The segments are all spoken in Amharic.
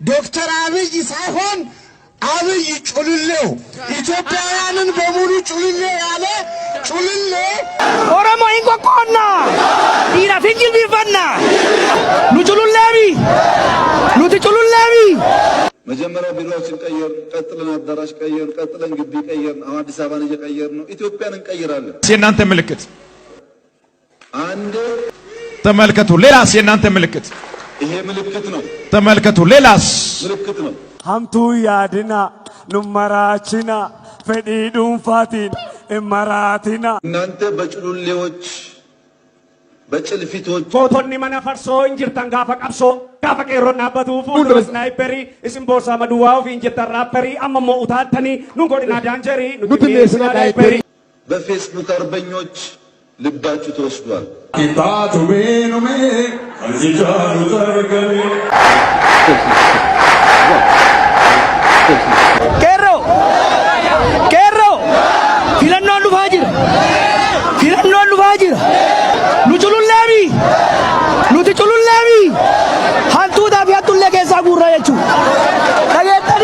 ዶክተር አብይ ሳይሆን አብይ ጩልሌው ኢትዮጵያውያንን በሙሉ ጩልሌ ያለ ጩልሌ ኦሮሞ ኢንቆቆና ዲና ፊንጅል ቢፈና ሉጩሉላቢ ሉጩሉላቢ መጀመሪያ ቢሮዎችን ቀየር፣ ቀጥለን አዳራሽ ቀየር፣ ቀጥለን ግቢ ቀየር፣ አሁን አዲስ አበባን እየቀየርን ነው። ኢትዮጵያን እንቀይራለን። የእናንተ ምልክት አንድ ተመልከቱ። ሌላስ የእናንተ ምልክት ይሄ ምልክት ነው። ተመልከቱ። ሌላስ ምልክት ነው። ሀምቱ ያድና ኑመራችና ፈዲዱን ፋቲን እመራቲና እናንተ በጭሉሌዎች በጭልፊቶች ፎቶኒ መነፈርሶ እንጅርተን ጋፈ ቀብሶ ጋፈ ቀሮና በቱ ፉል ስናይፐሪ እስም ቦርሳ መዱዋው እንጅርተን ራፐሪ አመሞ ኡታተኒ ኑንጎዲና ዳንጀሪ ኑትሌ ስናይፐሪ በፌስቡክ አርበኞች ልባችሁ ተወስዷል። ኪታቱ ሜኑሜ አልዚጃሩ ተርገሚ ቄሮ ፊለኖን ዱፋጅር ሉጩሉላቢ ሀንቱ ዳፊያቱን ለጌሳ ጉራ የቹ ተጌጠኒ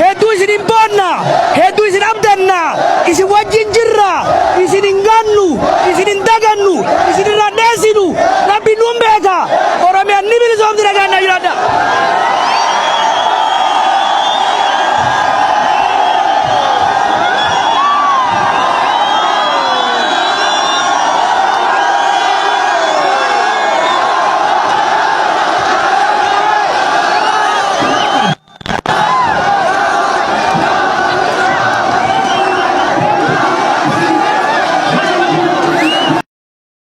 ሄዱ ኢሲን ቦና ሄዱ ኢሲን አብደና ኢሲን ወጅን ጅራ ኢሲን እንጋኑ ኢሲን እንደገኑ ኢሲን ራዴሲኑ ረቢ ኑም ቤካ ኦሮሚያ ንቢል ዞም ድረጋና ይራዳ